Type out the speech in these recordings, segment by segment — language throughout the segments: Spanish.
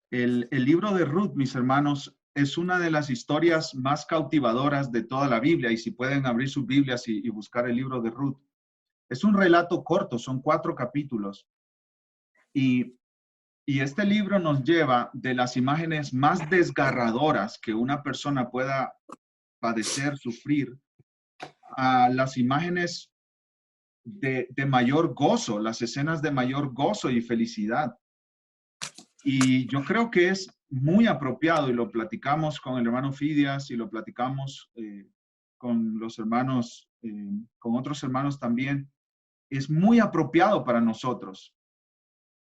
El libro de Ruth, mis hermanos, es una de las historias más cautivadoras de toda la Biblia. Y si pueden abrir sus Biblias y buscar el libro de Ruth, es un relato corto, son 4 capítulos. Y, y este libro nos lleva de las imágenes más desgarradoras que una persona pueda padecer, sufrir, a las imágenes de mayor gozo, las escenas de mayor gozo y felicidad. Y yo creo que es muy apropiado, y lo platicamos con el hermano Fidias y lo platicamos con los hermanos, con otros hermanos también. Es muy apropiado para nosotros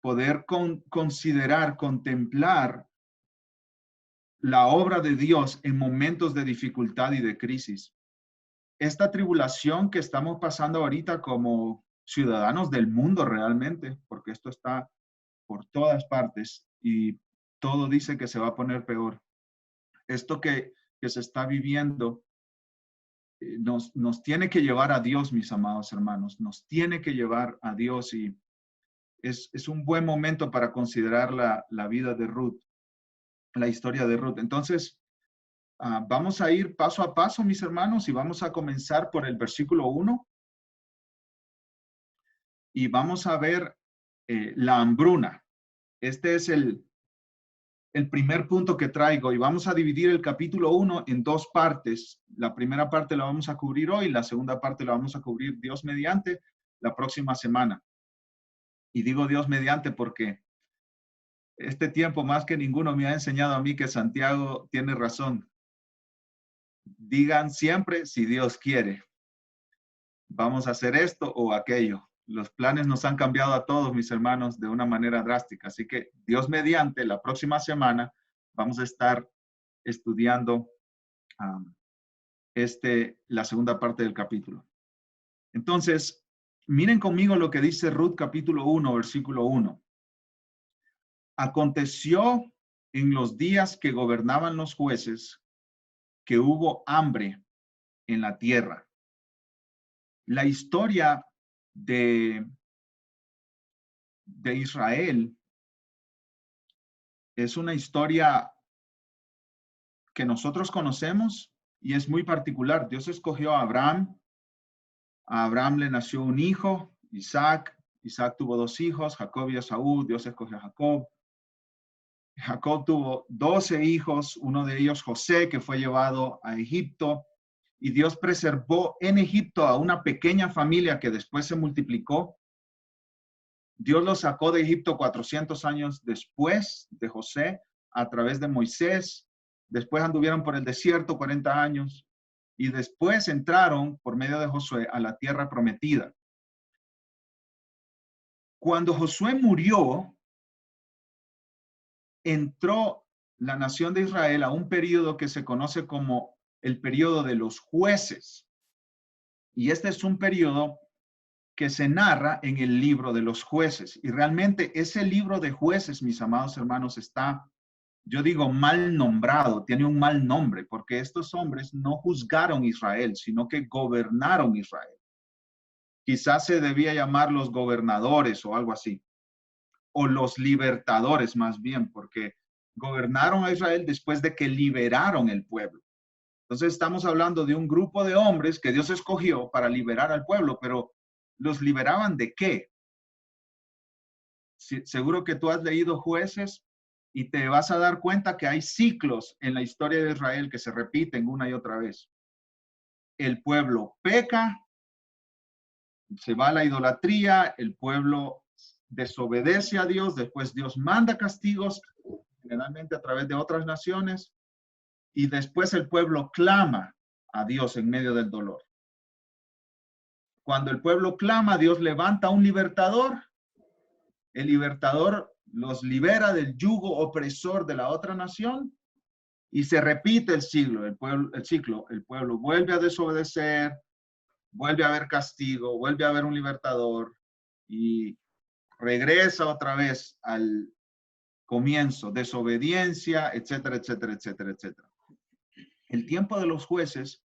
poder considerar, contemplar la obra de Dios en momentos de dificultad y de crisis. Esta tribulación que estamos pasando ahorita como ciudadanos del mundo realmente, porque esto está por todas partes y todo dice que se va a poner peor. Esto que se está viviendo nos tiene que llevar a Dios, mis amados hermanos, nos tiene que llevar a Dios, y es un buen momento para considerar la vida de Ruth, la historia de Ruth. Entonces, vamos a ir paso a paso, mis hermanos, y vamos a comenzar por el versículo 1 y vamos a ver la hambruna. Este es el primer punto que traigo, y vamos a dividir el capítulo 1 en 2 partes. La primera parte la vamos a cubrir hoy, la segunda parte la vamos a cubrir, Dios mediante, la próxima semana. Y digo Dios mediante porque este tiempo más que ninguno me ha enseñado a mí que Santiago tiene razón. Digan siempre, si Dios quiere, vamos a hacer esto o aquello. Los planes nos han cambiado a todos, mis hermanos, de una manera drástica. Así que Dios mediante, la próxima semana vamos a estar estudiando la segunda parte del capítulo. Entonces, miren conmigo lo que dice Ruth capítulo 1, versículo 1. Aconteció en los días que gobernaban los jueces que hubo hambre en la tierra. La historia de Israel es una historia que nosotros conocemos y es muy particular. Dios escogió a Abraham. A Abraham le nació un hijo, Isaac. Isaac tuvo 2 hijos, Jacob y Esaú. Dios escogió a Jacob. Jacob tuvo 12 hijos, uno de ellos José, que fue llevado a Egipto. Y Dios preservó en Egipto a una pequeña familia que después se multiplicó. Dios los sacó de Egipto 400 años después de José, a través de Moisés. Después anduvieron por el desierto 40 años y después entraron por medio de Josué a la tierra prometida. Cuando Josué murió, entró la nación de Israel a un periodo que se conoce como el periodo de los jueces. Y este es un periodo que se narra en el libro de los jueces. Y realmente ese libro de jueces, mis amados hermanos, está, yo digo, mal nombrado, tiene un mal nombre, porque estos hombres no juzgaron Israel, sino que gobernaron Israel. Quizás se debía llamar los gobernadores o algo así, o los libertadores más bien, porque gobernaron a Israel después de que liberaron el pueblo. Entonces estamos hablando de un grupo de hombres que Dios escogió para liberar al pueblo, pero ¿los liberaban de qué? Seguro que tú has leído Jueces y te vas a dar cuenta que hay ciclos en la historia de Israel que se repiten una y otra vez. El pueblo peca, se va a la idolatría, el pueblo desobedece a Dios, después Dios manda castigos, generalmente a través de otras naciones, y después el pueblo clama a Dios en medio del dolor. Cuando el pueblo clama, Dios levanta un libertador. El libertador los libera del yugo opresor de la otra nación y se repite el ciclo. El pueblo vuelve a desobedecer, vuelve a haber castigo, vuelve a haber un libertador y regresa otra vez al comienzo, desobediencia, etcétera, etcétera, etcétera, etcétera. El tiempo de los jueces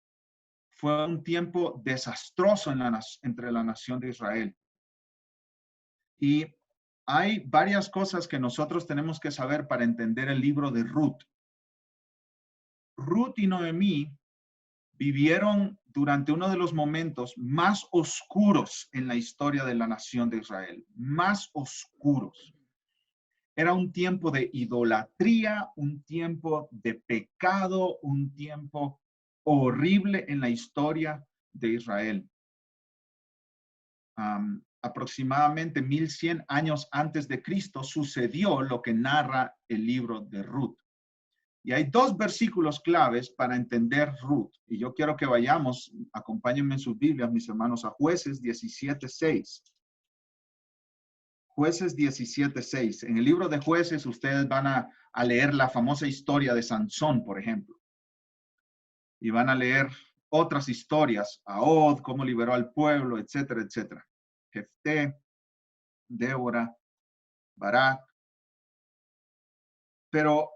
fue un tiempo desastroso entre la nación de Israel. Y hay varias cosas que nosotros tenemos que saber para entender el libro de Ruth. Ruth y Noemí vivieron durante uno de los momentos más oscuros en la historia de la nación de Israel, más oscuros. Era un tiempo de idolatría, un tiempo de pecado, un tiempo horrible en la historia de Israel. Aproximadamente 1100 años antes de Cristo sucedió lo que narra el libro de Ruth. Y hay dos versículos claves para entender Ruth. Y yo quiero que vayamos, acompáñenme en sus Biblias, mis hermanos, a Jueces 17:6. Jueces 17:6. En el libro de Jueces ustedes van a leer la famosa historia de Sansón, por ejemplo. Y van a leer otras historias, Ahod, cómo liberó al pueblo, etcétera, etcétera. Jefté, Débora, Barak. Pero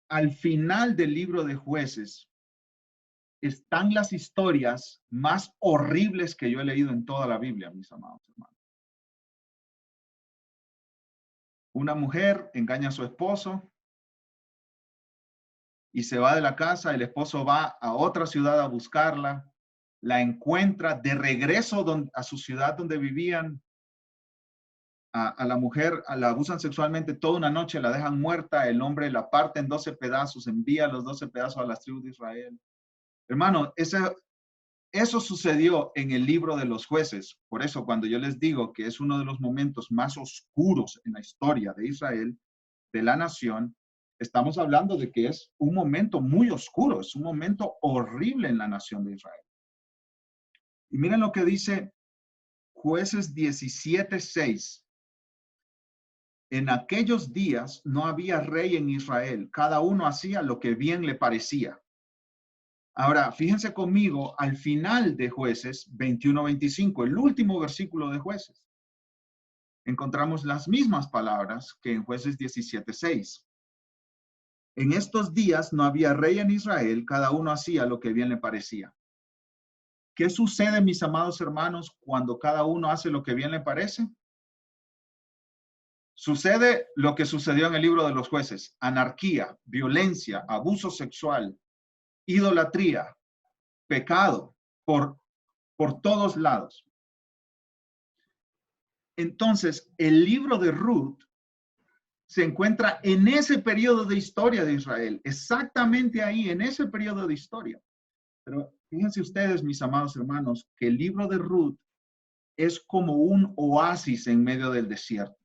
al final del libro de Jueces están las historias más horribles que yo he leído en toda la Biblia, mis amados hermanos. Una mujer engaña a su esposo y se va de la casa, el esposo va a otra ciudad a buscarla, la encuentra de regreso a su ciudad donde vivían, a la mujer la abusan sexualmente toda una noche, la dejan muerta, el hombre la parte en 12 pedazos, envía los 12 pedazos a las tribus de Israel. Hermano, eso sucedió en el libro de los Jueces. Por eso cuando yo les digo que es uno de los momentos más oscuros en la historia de Israel, de la nación, estamos hablando de que es un momento muy oscuro, es un momento horrible en la nación de Israel. Y miren lo que dice Jueces 17:6. En aquellos días no había rey en Israel, cada uno hacía lo que bien le parecía. Ahora, fíjense conmigo al final de Jueces 21:25, el último versículo de Jueces. Encontramos las mismas palabras que en Jueces 17:6. En estos días no había rey en Israel, cada uno hacía lo que bien le parecía. ¿Qué sucede, mis amados hermanos, cuando cada uno hace lo que bien le parece? Sucede lo que sucedió en el libro de los Jueces: anarquía, violencia, abuso sexual, idolatría, pecado por todos lados. Entonces, el libro de Ruth se encuentra en ese periodo de historia de Israel, exactamente ahí, en ese periodo de historia. Pero fíjense ustedes, mis amados hermanos, que el libro de Ruth es como un oasis en medio del desierto.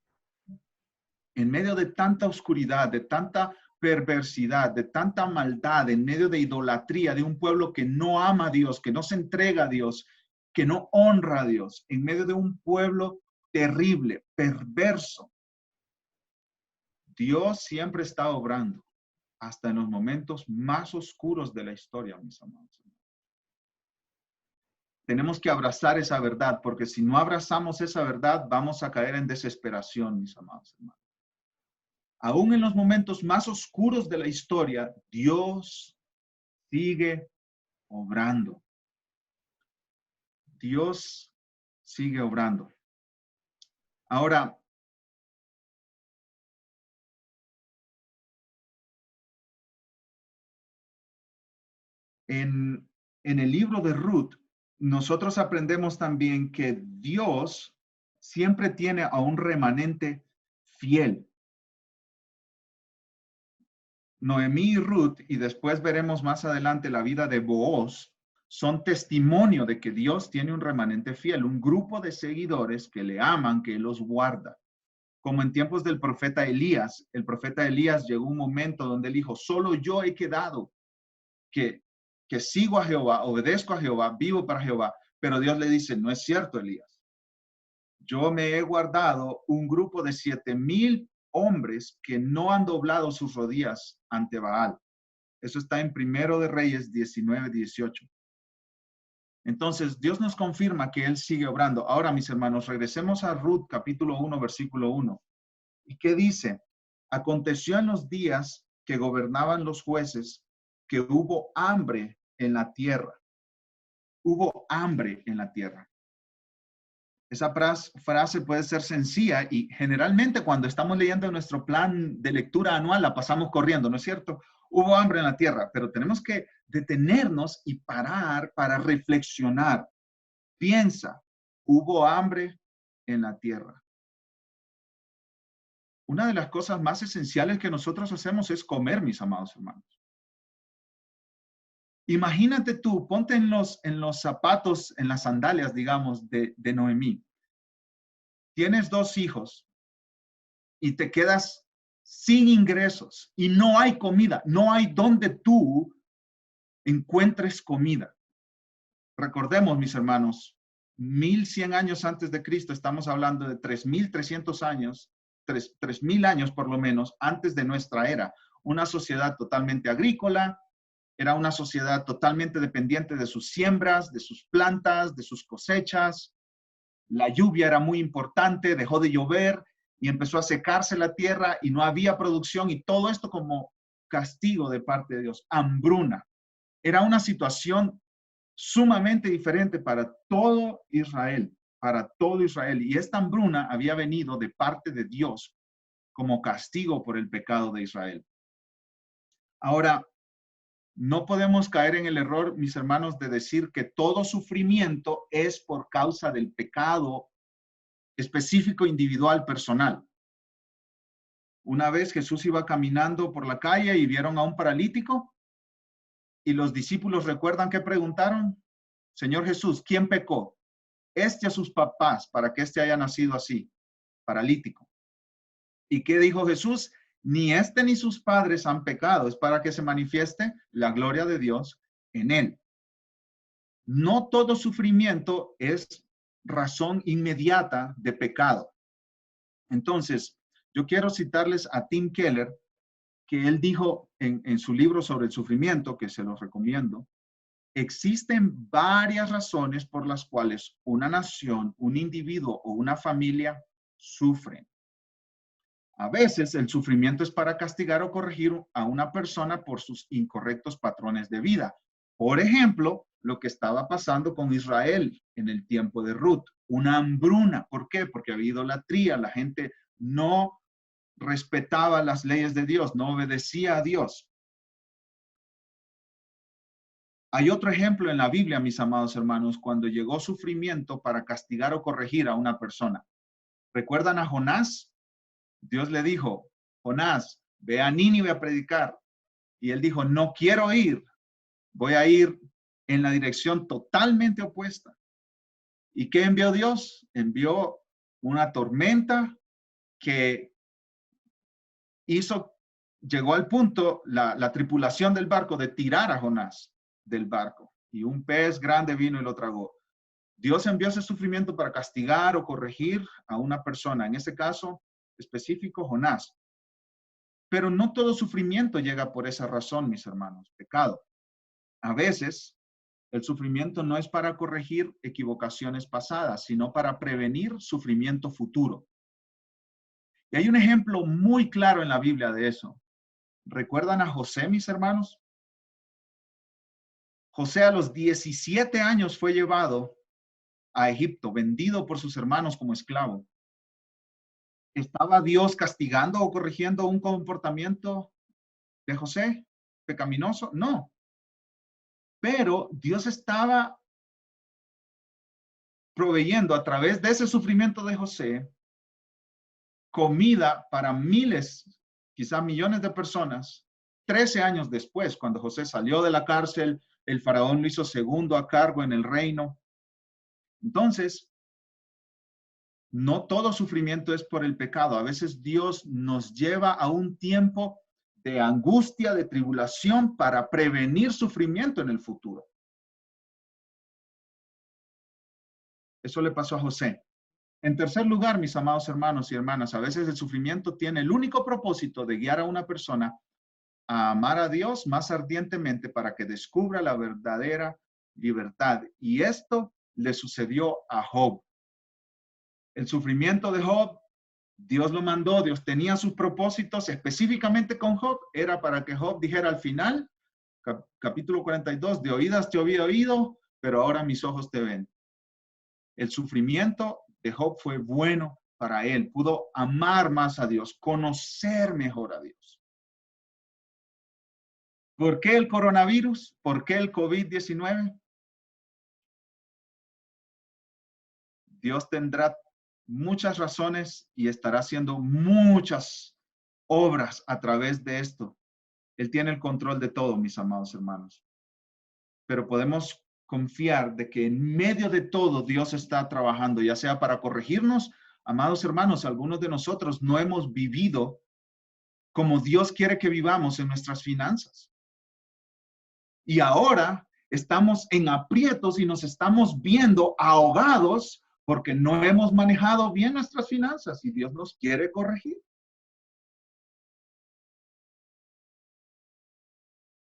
En medio de tanta oscuridad, de tanta perversidad, de tanta maldad, en medio de idolatría, de un pueblo que no ama a Dios, que no se entrega a Dios, que no honra a Dios, en medio de un pueblo terrible, perverso. Dios siempre está obrando, hasta en los momentos más oscuros de la historia, mis amados. Tenemos que abrazar esa verdad, porque si no abrazamos esa verdad, vamos a caer en desesperación, mis amados hermanos. Aún en los momentos más oscuros de la historia, Dios sigue obrando. Dios sigue obrando. Ahora, en el libro de Ruth, nosotros aprendemos también que Dios siempre tiene a un remanente fiel. Noemí y Ruth, y después veremos más adelante la vida de Booz, son testimonio de que Dios tiene un remanente fiel, un grupo de seguidores que le aman, que los guarda. Como en tiempos del profeta Elías, el profeta Elías llegó un momento donde él dijo: solo yo he quedado, que sigo a Jehová, obedezco a Jehová, vivo para Jehová. Pero Dios le dice: no es cierto, Elías. Yo me he guardado un grupo de 7,000 hombres que no han doblado sus rodillas ante Baal. Eso está en Primero de Reyes 19:18. Entonces, Dios nos confirma que Él sigue obrando. Ahora, mis hermanos, regresemos a Ruth, capítulo 1, versículo 1. ¿Y qué dice? Aconteció en los días que gobernaban los jueces que hubo hambre en la tierra. Hubo hambre en la tierra. Esa frase puede ser sencilla y generalmente cuando estamos leyendo nuestro plan de lectura anual la pasamos corriendo, ¿no es cierto? Hubo hambre en la tierra, pero tenemos que detenernos y parar para reflexionar. Piensa, hubo hambre en la tierra. Una de las cosas más esenciales que nosotros hacemos es comer, mis amados hermanos. Imagínate tú, ponte en los zapatos, en las sandalias, digamos, de Noemí. Tienes 2 hijos y te quedas sin ingresos y no hay comida, no hay donde tú encuentres comida. Recordemos, mis hermanos, 1100 años antes de Cristo, estamos hablando de 3300 años, 3000 años por lo menos, antes de nuestra era. Una sociedad totalmente agrícola, era una sociedad totalmente dependiente de sus siembras, de sus plantas, de sus cosechas. La lluvia era muy importante, dejó de llover y empezó a secarse la tierra y no había producción y todo esto como castigo de parte de Dios, hambruna. Era una situación sumamente diferente para todo Israel, Y esta hambruna había venido de parte de Dios como castigo por el pecado de Israel. Ahora, no podemos caer en el error, mis hermanos, de decir que todo sufrimiento es por causa del pecado específico, individual, personal. Una vez Jesús iba caminando por la calle y vieron a un paralítico y los discípulos recuerdan que preguntaron, Señor Jesús, ¿quién pecó? Este a sus papás para que este haya nacido así, paralítico. ¿Y qué dijo Jesús? Ni este ni sus padres han pecado, es para que se manifieste la gloria de Dios en él. No todo sufrimiento es razón inmediata de pecado. Entonces, yo quiero citarles a Tim Keller, que él dijo en su libro sobre el sufrimiento, que se los recomiendo, existen varias razones por las cuales una nación, un individuo o una familia sufren. A veces el sufrimiento es para castigar o corregir a una persona por sus incorrectos patrones de vida. Por ejemplo, lo que estaba pasando con Israel en el tiempo de Ruth, una hambruna. ¿Por qué? Porque había idolatría, la gente no respetaba las leyes de Dios, no obedecía a Dios. Hay otro ejemplo en la Biblia, mis amados hermanos, cuando llegó sufrimiento para castigar o corregir a una persona. ¿Recuerdan a Jonás? Dios le dijo, Jonás, ve a Nínive a predicar. Y él dijo, no quiero ir, voy a ir en la dirección totalmente opuesta. ¿Y qué envió Dios? Envió una tormenta que llegó al punto, la tripulación del barco, de tirar a Jonás del barco. Y un pez grande vino y lo tragó. Dios envió ese sufrimiento para castigar o corregir a una persona, en ese caso específico, Jonás. Pero no todo sufrimiento llega por esa razón, mis hermanos, pecado. A veces, el sufrimiento no es para corregir equivocaciones pasadas, sino para prevenir sufrimiento futuro. Y hay un ejemplo muy claro en la Biblia de eso. ¿Recuerdan a José, mis hermanos? José a los 17 años fue llevado a Egipto, vendido por sus hermanos como esclavo. ¿Estaba Dios castigando o corrigiendo un comportamiento de José pecaminoso? No. Pero Dios estaba proveyendo a través de ese sufrimiento de José comida para miles, quizá millones de personas, 13 años después, cuando José salió de la cárcel, el faraón lo hizo segundo a cargo en el reino. Entonces, no todo sufrimiento es por el pecado. A veces Dios nos lleva a un tiempo de angustia, de tribulación, para prevenir sufrimiento en el futuro. Eso le pasó a José. En tercer lugar, mis amados hermanos y hermanas, a veces el sufrimiento tiene el único propósito de guiar a una persona a amar a Dios más ardientemente para que descubra la verdadera libertad. Y esto le sucedió a Job. El sufrimiento de Job, Dios lo mandó, Dios tenía sus propósitos específicamente con Job, era para que Job dijera al final, capítulo 42, de oídas te había oído, pero ahora mis ojos te ven. El sufrimiento de Job fue bueno para él. Pudo amar más a Dios, conocer mejor a Dios. ¿Por qué el coronavirus? ¿Por qué el COVID-19? Dios tendrá muchas razones y estará haciendo muchas obras a través de esto. Él tiene el control de todo, mis amados hermanos. Pero podemos confiar de que en medio de todo Dios está trabajando, ya sea para corregirnos. Amados hermanos, algunos de nosotros no hemos vivido como Dios quiere que vivamos en nuestras finanzas. Y ahora estamos en aprietos y nos estamos viendo ahogados porque no hemos manejado bien nuestras finanzas y Dios nos quiere corregir.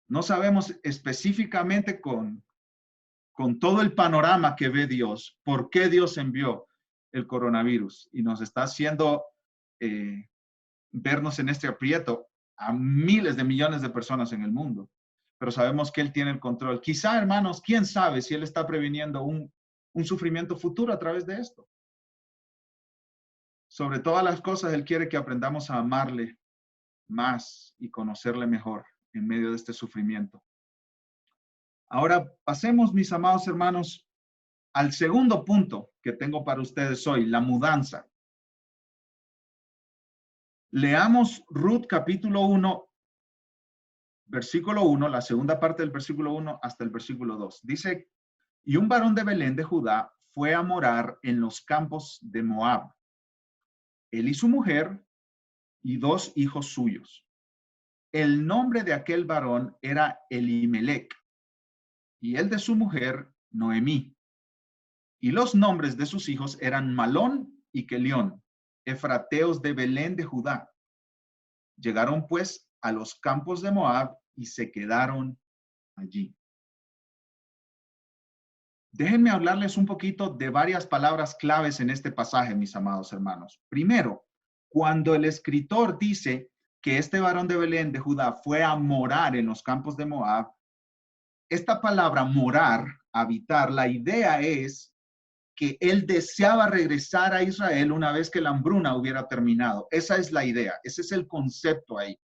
No sabemos específicamente con todo el panorama que ve Dios, por qué Dios envió el coronavirus y nos está haciendo vernos en este aprieto a miles de millones de personas en el mundo. Pero sabemos que Él tiene el control. Quizá, hermanos, quién sabe si Él está previniendo un sufrimiento futuro a través de esto. Sobre todas las cosas, Él quiere que aprendamos a amarle más y conocerle mejor en medio de este sufrimiento. Ahora pasemos, mis amados hermanos, al segundo punto que tengo para ustedes hoy, la mudanza. Leamos Ruth capítulo 1, versículo 1, la segunda parte del versículo 1 hasta el versículo 2. Dice, y un varón de Belén de Judá fue a morar en los campos de Moab. Él y su mujer y 2 hijos suyos. El nombre de aquel varón era Elimelec y el de su mujer Noemí. Y los nombres de sus hijos eran Malón y Kelión, efrateos de Belén de Judá. Llegaron pues a los campos de Moab y se quedaron allí. Déjenme hablarles un poquito de varias palabras claves en este pasaje, mis amados hermanos. Primero, cuando el escritor dice que este varón de Belén de Judá fue a morar en los campos de Moab, esta palabra morar, habitar, la idea es que él deseaba regresar a Israel una vez que la hambruna hubiera terminado. Esa es la idea, ese es el concepto ahí.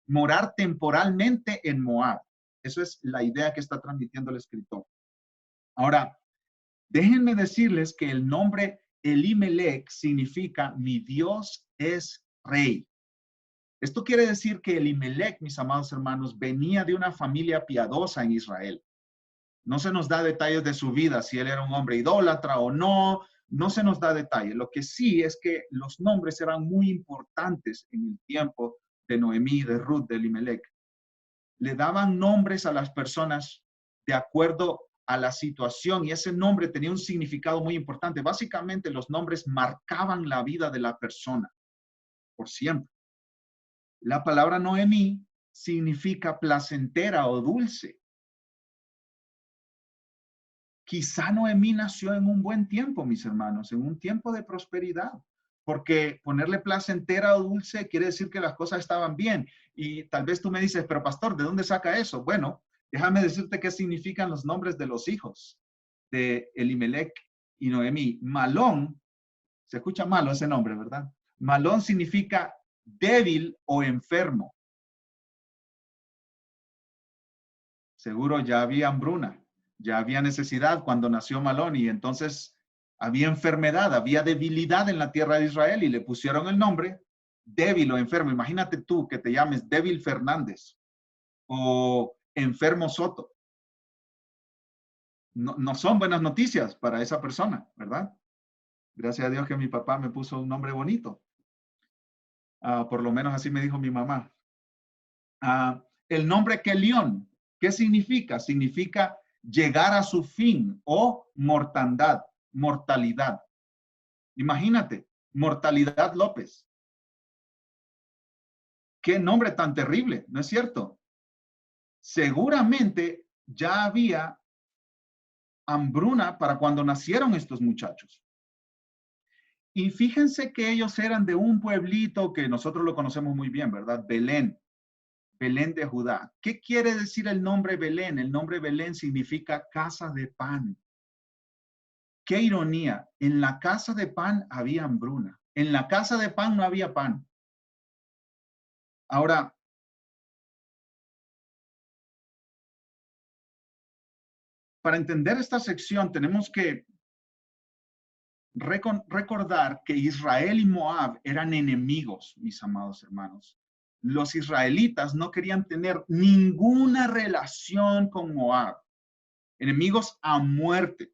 Morar temporalmente en Moab. Eso es la idea que está transmitiendo el escritor. Ahora, déjenme decirles que el nombre Elimelec significa mi Dios es rey. Esto quiere decir que Elimelec, mis amados hermanos, venía de una familia piadosa en Israel. No se nos da detalles de su vida, si él era un hombre idólatra o no, no se nos da detalles. Lo que sí es que los nombres eran muy importantes en el tiempo de Noemí, de Ruth, de Elimelec. Le daban nombres a las personas de acuerdo a la situación y ese nombre tenía un significado muy importante. Básicamente los nombres marcaban la vida de la persona por siempre. La palabra Noemí significa placentera o dulce. Quizá Noemí nació en un buen tiempo, mis hermanos, en un tiempo de prosperidad, porque ponerle placentera o dulce quiere decir que las cosas estaban bien. Y tal vez tú me dices, pero pastor, ¿de dónde saca eso? Bueno, déjame decirte qué significan los nombres de los hijos de Elimelec y Noemí. Malón, se escucha malo ese nombre, ¿verdad? Malón significa débil o enfermo. Seguro ya había hambruna, ya había necesidad cuando nació Malón y entonces había enfermedad, había debilidad en la tierra de Israel y le pusieron el nombre débil o enfermo. Imagínate tú que te llames Débil Fernández o Enfermo Soto. No, no son buenas noticias para esa persona, ¿verdad? Gracias a Dios que mi papá me puso un nombre bonito. Por lo menos así me dijo mi mamá. El nombre Kelión, ¿qué significa? Significa llegar a su fin o mortandad, mortalidad. Imagínate, Mortalidad López. Qué nombre tan terrible, ¿no es cierto? Seguramente ya había hambruna para cuando nacieron estos muchachos. Y fíjense que ellos eran de un pueblito que nosotros lo conocemos muy bien, ¿verdad? Belén. Belén de Judá. ¿Qué quiere decir el nombre Belén? El nombre Belén significa casa de pan. Qué ironía. En la casa de pan había hambruna. En la casa de pan no había pan. Ahora, para entender esta sección, tenemos que recordar que Israel y Moab eran enemigos, mis amados hermanos. Los israelitas no querían tener ninguna relación con Moab. Enemigos a muerte.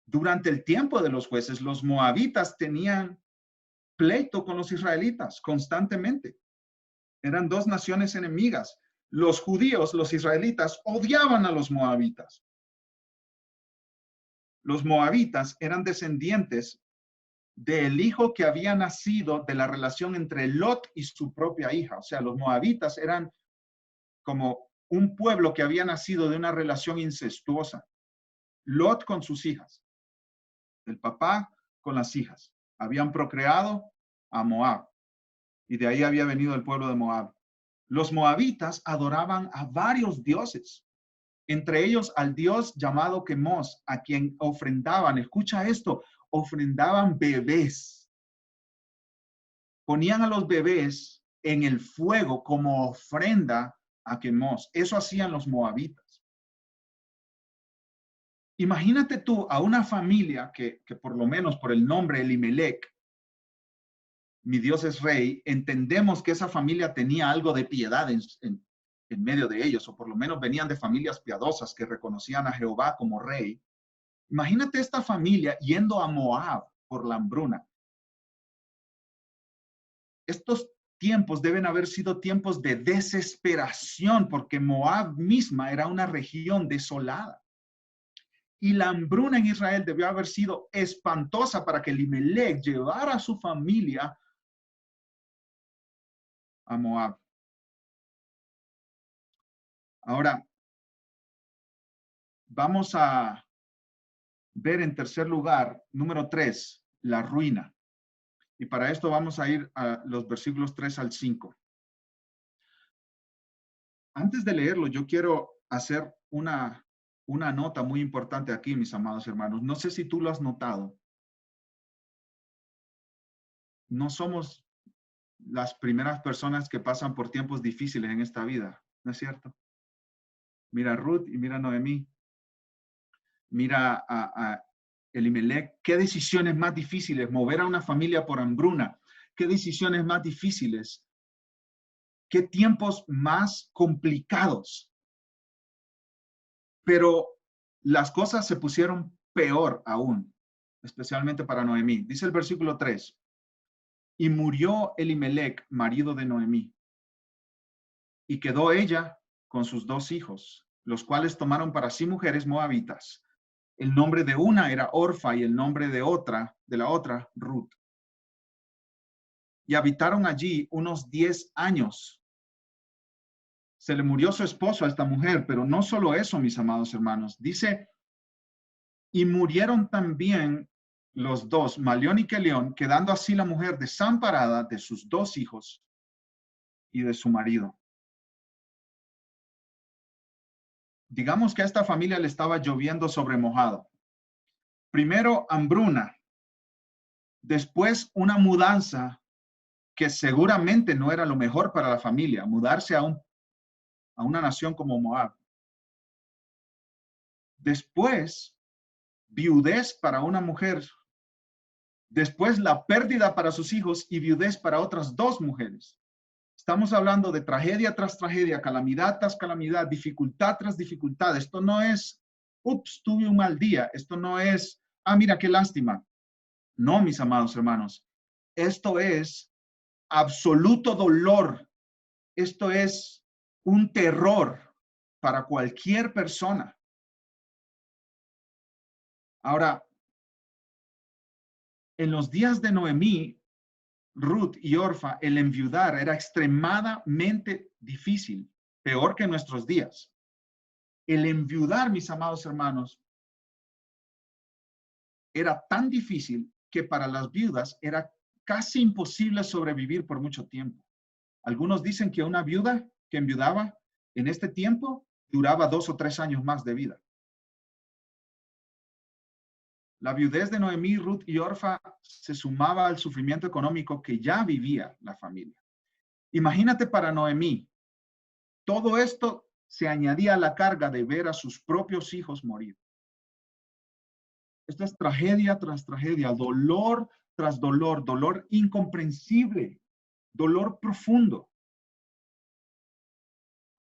Durante el tiempo de los jueces, los moabitas tenían pleito con los israelitas constantemente. Eran dos naciones enemigas. Los judíos, los israelitas, odiaban a los moabitas. Los moabitas eran descendientes del hijo que había nacido de la relación entre Lot y su propia hija. O sea, los moabitas eran como un pueblo que había nacido de una relación incestuosa. Lot con sus hijas, el papá con las hijas. Habían procreado a Moab y de ahí había venido el pueblo de Moab. Los moabitas adoraban a varios dioses, entre ellos al dios llamado Quemos, a quien ofrendaban, escucha esto, ofrendaban bebés. Ponían a los bebés en el fuego como ofrenda a Quemos. Eso hacían los moabitas. Imagínate tú a una familia que por lo menos por el nombre Elimelech, mi Dios es rey, entendemos que esa familia tenía algo de piedad en medio de ellos, o por lo menos venían de familias piadosas que reconocían a Jehová como rey. Imagínate esta familia yendo a Moab por la hambruna. Estos tiempos deben haber sido tiempos de desesperación porque Moab misma era una región desolada. Y la hambruna en Israel debió haber sido espantosa para que Elimelech llevara a su familia a Moab. Ahora, vamos a ver en tercer lugar, número 3, la ruina. Y para esto vamos a ir a los versículos 3 al 5. Antes de leerlo, yo quiero hacer una nota muy importante aquí, mis amados hermanos. No sé si tú lo has notado. No somos las primeras personas que pasan por tiempos difíciles en esta vida, ¿no es cierto? Mira a Ruth y mira a Noemí. Mira a Elimelech. ¿Qué decisiones más difíciles? Mover a una familia por hambruna. ¿Qué decisiones más difíciles? ¿Qué tiempos más complicados? Pero las cosas se pusieron peor aún, especialmente para Noemí. Dice el versículo 3. Y murió Elimelech, marido de Noemí, y quedó ella con sus 2 hijos, los cuales tomaron para sí mujeres moabitas. El nombre de una era Orfa y el nombre de la otra, Ruth. Y habitaron allí unos 10 años. Se le murió su esposo a esta mujer, pero no solo eso, mis amados hermanos. Dice, y murieron también los dos, Malión y Quelión, quedando así la mujer desamparada de sus 2 hijos y de su marido. Digamos que a esta familia le estaba lloviendo sobre mojado. Primero, hambruna. Después, una mudanza que seguramente no era lo mejor para la familia, mudarse a una nación como Moab. Después, viudez para una mujer. Después, la pérdida para sus hijos y viudez para otras 2 mujeres. Estamos hablando de tragedia tras tragedia, calamidad tras calamidad, dificultad tras dificultad. Esto no es, ups, tuve un mal día. Esto no es, mira qué lástima. No, mis amados hermanos. Esto es absoluto dolor. Esto es un terror para cualquier persona. Ahora, en los días de Noemí, Ruth y Orfa, el enviudar era extremadamente difícil, peor que en nuestros días. El enviudar, mis amados hermanos, era tan difícil que para las viudas era casi imposible sobrevivir por mucho tiempo. Algunos dicen que una viuda que enviudaba en este tiempo duraba 2 o 3 años más de vida. La viudez de Noemí, Ruth y Orfa se sumaba al sufrimiento económico que ya vivía la familia. Imagínate para Noemí, todo esto se añadía a la carga de ver a sus propios hijos morir. Esto es tragedia tras tragedia, dolor tras dolor, dolor incomprensible, dolor profundo.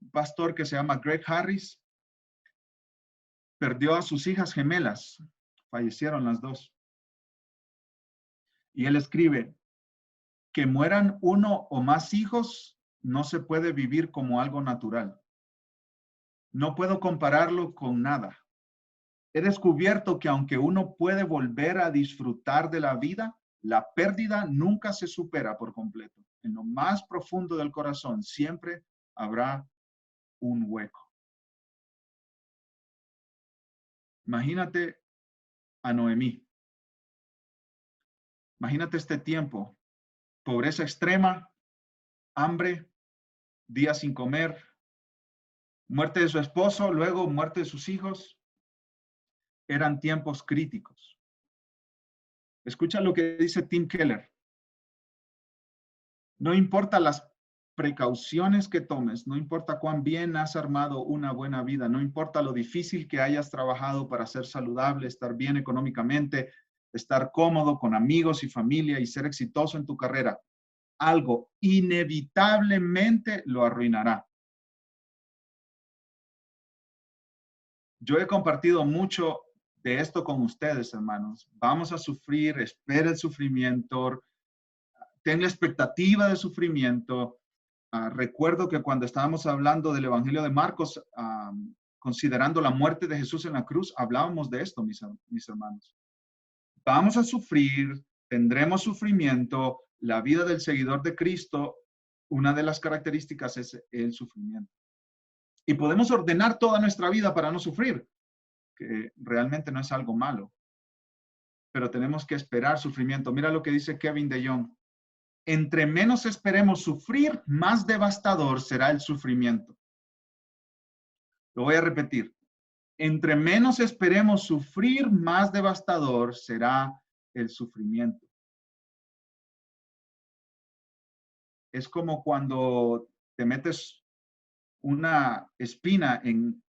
Un pastor que se llama Greg Harris perdió a sus hijas gemelas, fallecieron las dos. Y él escribe, que mueran uno o más hijos no se puede vivir como algo natural. No puedo compararlo con nada. He descubierto que aunque uno puede volver a disfrutar de la vida, la pérdida nunca se supera por completo. En lo más profundo del corazón siempre habrá un hueco. Imagínate a Noemí. Imagínate este tiempo. Pobreza extrema, hambre, días sin comer, muerte de su esposo, luego muerte de sus hijos. Eran tiempos críticos. Escucha lo que dice Tim Keller. No importa las precauciones que tomes, no importa cuán bien has armado una buena vida, no importa lo difícil que hayas trabajado para ser saludable, estar bien económicamente, estar cómodo con amigos y familia y ser exitoso en tu carrera, algo inevitablemente lo arruinará. Yo he compartido mucho de esto con ustedes, hermanos. Vamos a sufrir, espera el sufrimiento, ten la expectativa de sufrimiento. Recuerdo que cuando estábamos hablando del Evangelio de Marcos, considerando la muerte de Jesús en la cruz, hablábamos de esto, mis hermanos. Vamos a sufrir, tendremos sufrimiento. La vida del seguidor de Cristo, una de las características es el sufrimiento. Y podemos ordenar toda nuestra vida para no sufrir, que realmente no es algo malo. Pero tenemos que esperar sufrimiento. Mira lo que dice Kevin DeYoung. Entre menos esperemos sufrir, más devastador será el sufrimiento. Lo voy a repetir. Entre menos esperemos sufrir, más devastador será el sufrimiento. Es como cuando te metes una espina en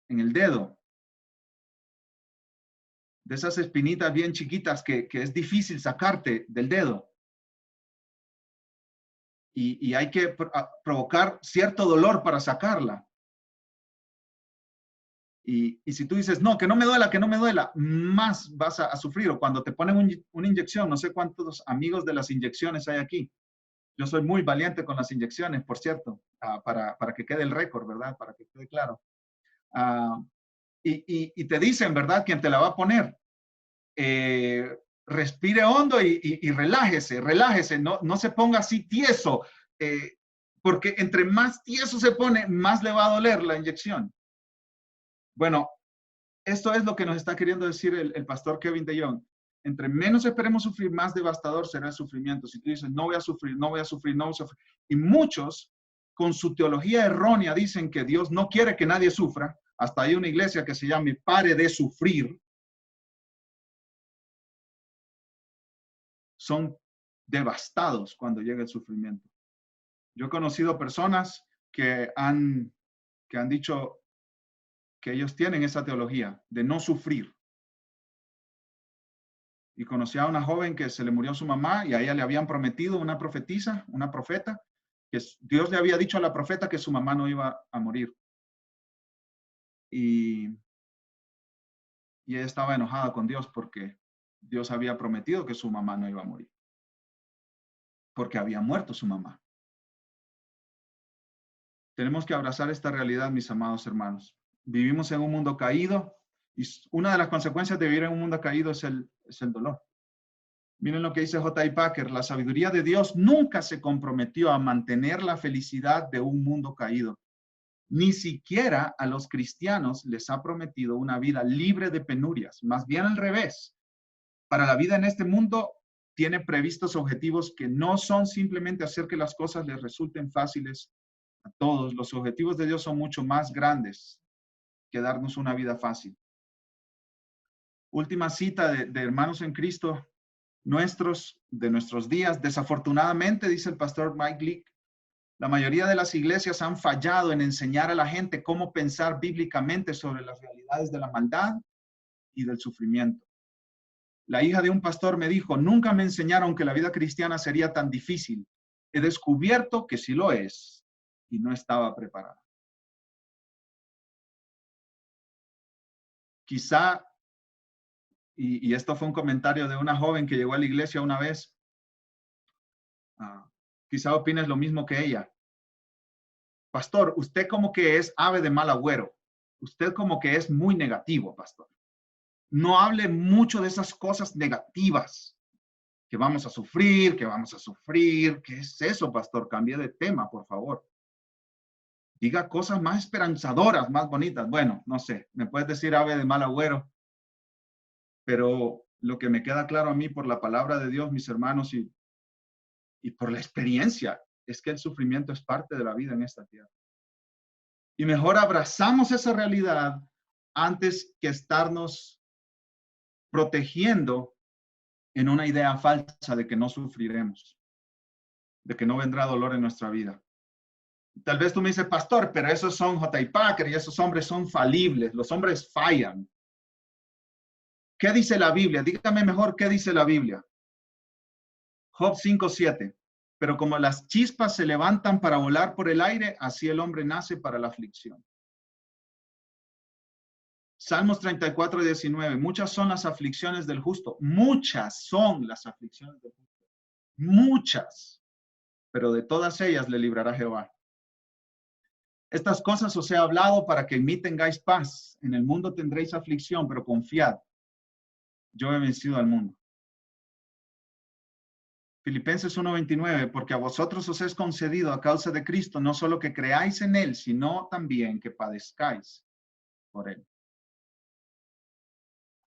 el dedo. De esas espinitas bien chiquitas que es difícil sacarte del dedo. Y hay que provocar cierto dolor para sacarla. Y si tú dices, no, que no me duela, más vas a sufrir. O cuando te ponen una inyección, no sé cuántos amigos de las inyecciones hay aquí. Yo soy muy valiente con las inyecciones, por cierto, para que quede el récord, ¿verdad? Para que quede claro. Y te dicen, ¿verdad? Quien te la va a poner, respire hondo y relájese, no se ponga así tieso, porque entre más tieso se pone, más le va a doler la inyección. Bueno, esto es lo que nos está queriendo decir el pastor Kevin DeYoung. Entre menos esperemos sufrir, más devastador será el sufrimiento. Si tú dices, no voy a sufrir, no voy a sufrir, no voy a sufrir. Y muchos, con su teología errónea, dicen que Dios no quiere que nadie sufra. Hasta hay una iglesia que se llama Pare de Sufrir. Son devastados cuando llega el sufrimiento. Yo he conocido personas que han dicho que ellos tienen esa teología de no sufrir. Y conocí a una joven que se le murió su mamá y a ella le habían prometido una profetisa, una profeta, que Dios le había dicho a la profeta que su mamá no iba a morir. Y ella estaba enojada con Dios porque Dios había prometido que su mamá no iba a morir. Porque había muerto su mamá. Tenemos que abrazar esta realidad, mis amados hermanos. Vivimos en un mundo caído y una de las consecuencias de vivir en un mundo caído es el dolor. Miren lo que dice J.I. Packer, la sabiduría de Dios nunca se comprometió a mantener la felicidad de un mundo caído. Ni siquiera a los cristianos les ha prometido una vida libre de penurias, más bien al revés. Para la vida en este mundo tiene previstos objetivos que no son simplemente hacer que las cosas les resulten fáciles a todos. Los objetivos de Dios son mucho más grandes que darnos una vida fácil. Última cita de hermanos en Cristo de nuestros días. Desafortunadamente, dice el pastor Mike Leake, la mayoría de las iglesias han fallado en enseñar a la gente cómo pensar bíblicamente sobre las realidades de la maldad y del sufrimiento. La hija de un pastor me dijo, nunca me enseñaron que la vida cristiana sería tan difícil. He descubierto que sí lo es y no estaba preparada. Quizá, y esto fue un comentario de una joven que llegó a la iglesia una vez, quizá opines lo mismo que ella. Pastor, usted como que es ave de mal agüero. Usted como que es muy negativo, pastor. No hable mucho de esas cosas negativas, que vamos a sufrir, que vamos a sufrir. ¿Qué es eso, pastor? Cambie de tema, por favor. Diga cosas más esperanzadoras, más bonitas. Bueno, no sé, me puedes decir ave de mal agüero, pero lo que me queda claro a mí por la palabra de Dios, mis hermanos, y por la experiencia, es que el sufrimiento es parte de la vida en esta tierra. Y mejor abrazamos esa realidad antes que estarnos protegiendo en una idea falsa de que no sufriremos, de que no vendrá dolor en nuestra vida. Tal vez tú me dices, pastor, pero esos son J.I. Packer y esos hombres son falibles, los hombres fallan. ¿Qué dice la Biblia? Dígame mejor qué dice la Biblia. Job 5:7. Pero como las chispas se levantan para volar por el aire, así el hombre nace para la aflicción. Salmos 34:19. Muchas son las aflicciones del justo. Muchas son las aflicciones del justo. Muchas. Pero de todas ellas le librará Jehová. Estas cosas os he hablado para que en mí tengáis paz. En el mundo tendréis aflicción, pero confiad. Yo he vencido al mundo. Filipenses 1:29, porque a vosotros os es concedido a causa de Cristo, no solo que creáis en Él, sino también que padezcáis por Él.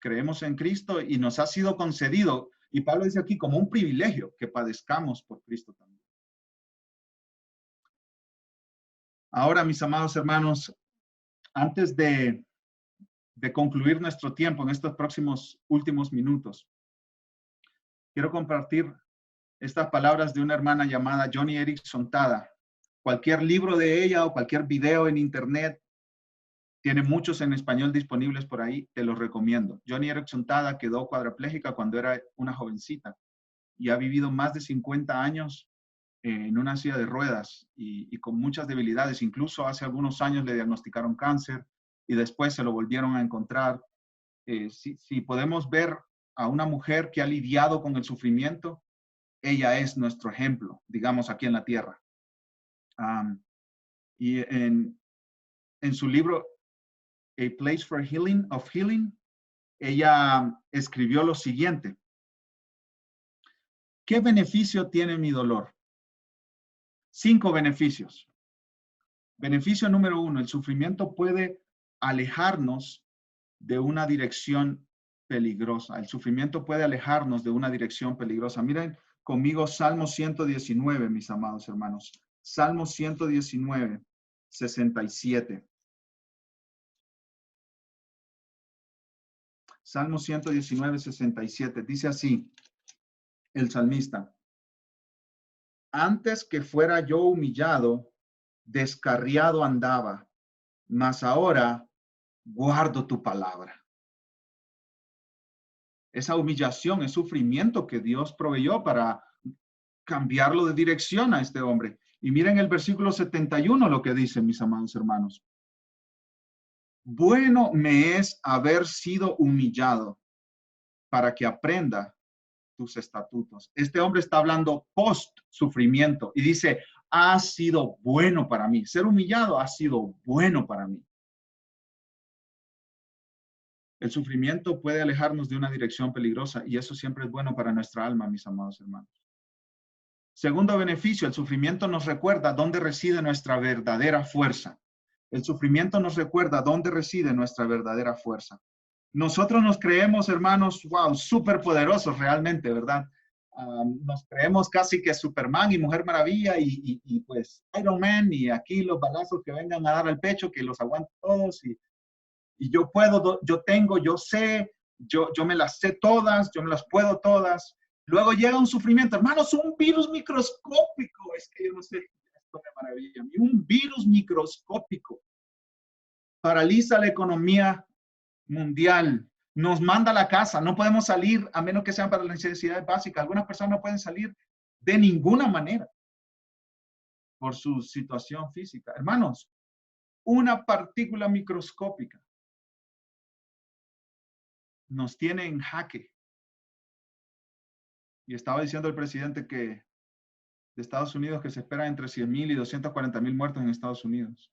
Creemos en Cristo y nos ha sido concedido, y Pablo dice aquí como un privilegio, que padezcamos por Cristo también. Ahora, mis amados hermanos, antes de concluir nuestro tiempo en estos próximos últimos minutos, quiero compartir estas palabras de una hermana llamada Joni Eareckson Tada. Cualquier libro de ella o cualquier video en internet, tiene muchos en español disponibles por ahí, te los recomiendo. Joni Eareckson Tada quedó cuadraplégica cuando era una jovencita y ha vivido más de 50 años en una silla de ruedas y con muchas debilidades. Incluso hace algunos años le diagnosticaron cáncer y después se lo volvieron a encontrar. Si podemos ver a una mujer que ha lidiado con el sufrimiento, ella es nuestro ejemplo, digamos, aquí en la tierra. Y en su libro, A Place for Healing, ella escribió lo siguiente. ¿Qué beneficio tiene mi dolor? 5 beneficios. Beneficio número 1, el sufrimiento puede alejarnos de una dirección peligrosa. El sufrimiento puede alejarnos de una dirección peligrosa. Miren conmigo Salmo 119, mis amados hermanos. Salmo 119, 67. Salmo 119, 67. Dice así el salmista. Antes que fuera yo humillado, descarriado andaba, mas ahora guardo tu palabra. Esa humillación, es sufrimiento que Dios proveyó para cambiarlo de dirección a este hombre. Y miren el versículo 71 lo que dice, mis amados hermanos. Bueno me es haber sido humillado para que aprenda tus estatutos. Este hombre está hablando post sufrimiento y dice, ha sido bueno para mí. Ser humillado ha sido bueno para mí. El sufrimiento puede alejarnos de una dirección peligrosa y eso siempre es bueno para nuestra alma, mis amados hermanos. Segundo beneficio, el sufrimiento nos recuerda dónde reside nuestra verdadera fuerza. El sufrimiento nos recuerda dónde reside nuestra verdadera fuerza. Nosotros nos creemos, hermanos, wow, súper poderosos realmente, ¿verdad? Nos creemos casi que Superman y Mujer Maravilla y pues Iron Man y aquí los balazos que vengan a dar al pecho, que los aguanto todos y yo puedo, yo tengo, yo sé, yo me las sé todas, yo me las puedo todas. Luego llega un sufrimiento, hermanos, un virus microscópico, es que yo no sé, esto me maravilla, un virus microscópico paraliza la economía mundial, nos manda a la casa, no podemos salir a menos que sean para las necesidades básicas. Algunas personas no pueden salir de ninguna manera por su situación física. Hermanos, una partícula microscópica nos tiene en jaque. Y estaba diciendo el presidente de Estados Unidos que se espera entre 100,000 y 240,000 muertos en Estados Unidos.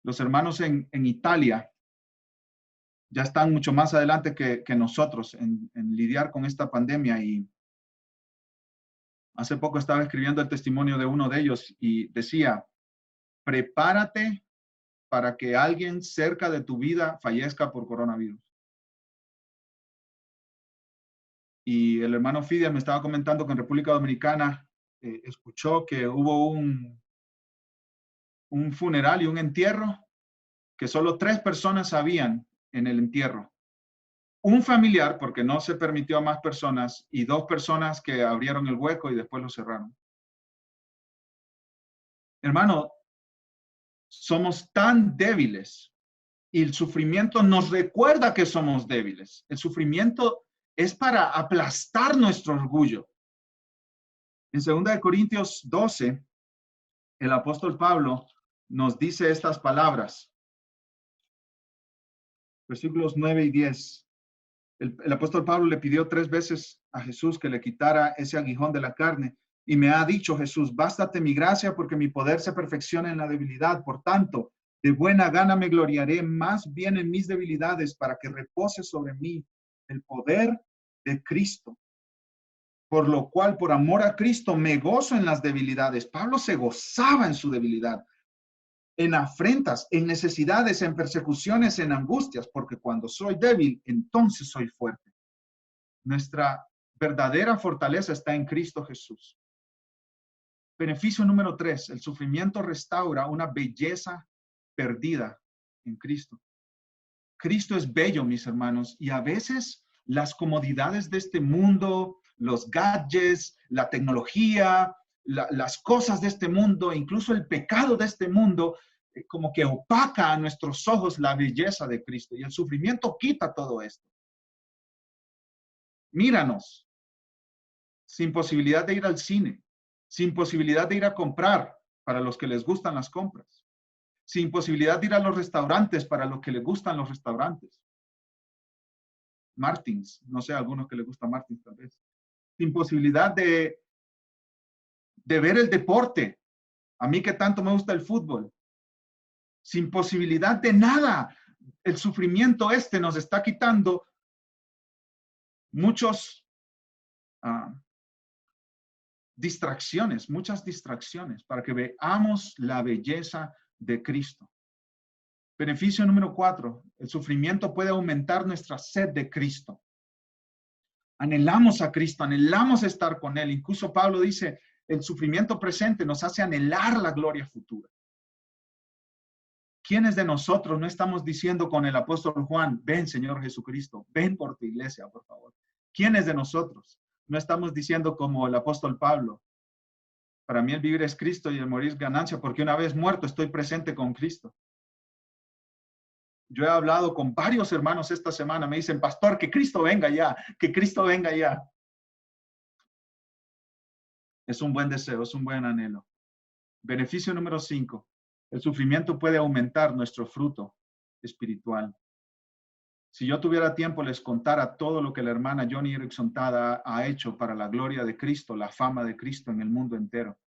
Los hermanos en Italia ya están mucho más adelante que nosotros en lidiar con esta pandemia, y hace poco estaba escribiendo el testimonio de uno de ellos y decía, prepárate para que alguien cerca de tu vida fallezca por coronavirus. Y el hermano Fidia me estaba comentando que en República Dominicana escuchó que hubo un funeral y un entierro que solo 3 personas sabían en el entierro. Un familiar, porque no se permitió a más personas, y 2 personas que abrieron el hueco y después lo cerraron. Hermano, somos tan débiles y el sufrimiento nos recuerda que somos débiles. El sufrimiento es para aplastar nuestro orgullo. En 2 Corintios 12, el apóstol Pablo nos dice estas palabras. Versículos 9 y 10. El apóstol Pablo le pidió 3 veces a Jesús que le quitara ese aguijón de la carne. Y me ha dicho Jesús, bástate mi gracia porque mi poder se perfecciona en la debilidad. Por tanto, de buena gana me gloriaré más bien en mis debilidades para que repose sobre mí el poder de Cristo. Por lo cual, por amor a Cristo, me gozo en las debilidades. Pablo se gozaba en su debilidad, en afrentas, en necesidades, en persecuciones, en angustias, porque cuando soy débil, entonces soy fuerte. Nuestra verdadera fortaleza está en Cristo Jesús. Beneficio número 3, el sufrimiento restaura una belleza perdida en Cristo. Cristo es bello, mis hermanos, y a veces las comodidades de este mundo, los gadgets, la tecnología, las cosas de este mundo, incluso el pecado de este mundo, como que opaca a nuestros ojos la belleza de Cristo, y el sufrimiento quita todo esto. Míranos, sin posibilidad de ir al cine, sin posibilidad de ir a comprar para los que les gustan las compras, sin posibilidad de ir a los restaurantes para los que les gustan los restaurantes. Martins, no sé, a algunos que les gusta Martins tal vez. Sin posibilidad de ver el deporte, a mí que tanto me gusta el fútbol. Sin posibilidad de nada. El sufrimiento nos está quitando muchas distracciones para que veamos la belleza de Cristo. Beneficio número 4, el sufrimiento puede aumentar nuestra sed de Cristo. Anhelamos a Cristo, anhelamos estar con Él. Incluso Pablo dice, el sufrimiento presente nos hace anhelar la gloria futura. ¿Quiénes de nosotros no estamos diciendo con el apóstol Juan, ven Señor Jesucristo, ven por tu iglesia, por favor? ¿Quiénes de nosotros no estamos diciendo como el apóstol Pablo, para mí el vivir es Cristo y el morir es ganancia, porque una vez muerto estoy presente con Cristo? Yo he hablado con varios hermanos esta semana, me dicen, pastor, que Cristo venga ya, que Cristo venga ya. Es un buen deseo, es un buen anhelo. Beneficio número 5, el sufrimiento puede aumentar nuestro fruto espiritual. Si yo tuviera tiempo, les contara todo lo que la hermana Joni Eareckson Tada ha hecho para la gloria de Cristo, la fama de Cristo en el mundo entero.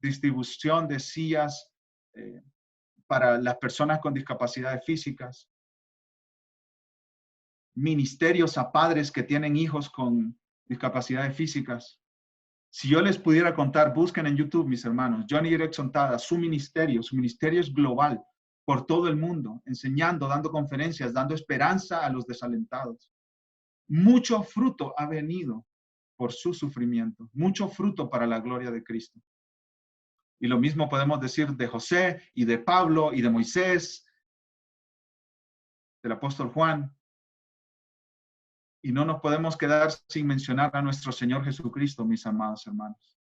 Distribución de sillas para las personas con discapacidades físicas, ministerios a padres que tienen hijos con discapacidades físicas. Si yo les pudiera contar, busquen en YouTube, mis hermanos, Joni Eareckson Tada, su ministerio es global, por todo el mundo, enseñando, dando conferencias, dando esperanza a los desalentados. Mucho fruto ha venido por su sufrimiento, mucho fruto para la gloria de Cristo. Y lo mismo podemos decir de José y de Pablo y de Moisés, del apóstol Juan. Y no nos podemos quedar sin mencionar a nuestro Señor Jesucristo, mis amados hermanos.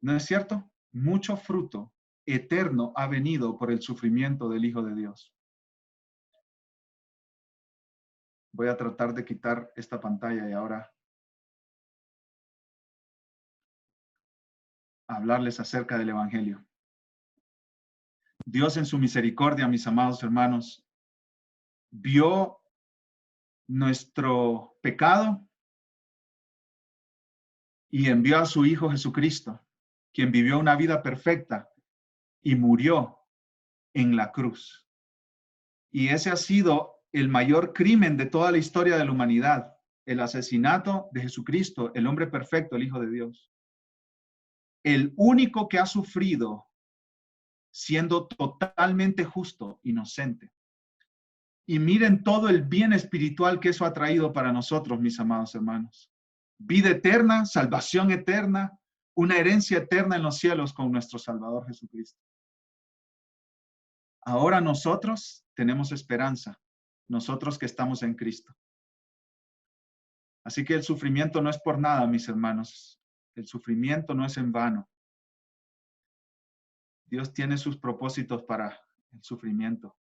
¿No es cierto? Mucho fruto eterno ha venido por el sufrimiento del Hijo de Dios. Voy a tratar de quitar esta pantalla y ahora hablarles acerca del Evangelio. Dios en su misericordia, mis amados hermanos, vio nuestro pecado y envió a su Hijo Jesucristo, quien vivió una vida perfecta y murió en la cruz. Y ese ha sido el mayor crimen de toda la historia de la humanidad, el asesinato de Jesucristo, el hombre perfecto, el Hijo de Dios. El único que ha sufrido siendo totalmente justo, inocente. Y miren todo el bien espiritual que eso ha traído para nosotros, mis amados hermanos. Vida eterna, salvación eterna, una herencia eterna en los cielos con nuestro Salvador Jesucristo. Ahora nosotros tenemos esperanza, nosotros que estamos en Cristo. Así que el sufrimiento no es por nada, mis hermanos. El sufrimiento no es en vano. Dios tiene sus propósitos para el sufrimiento.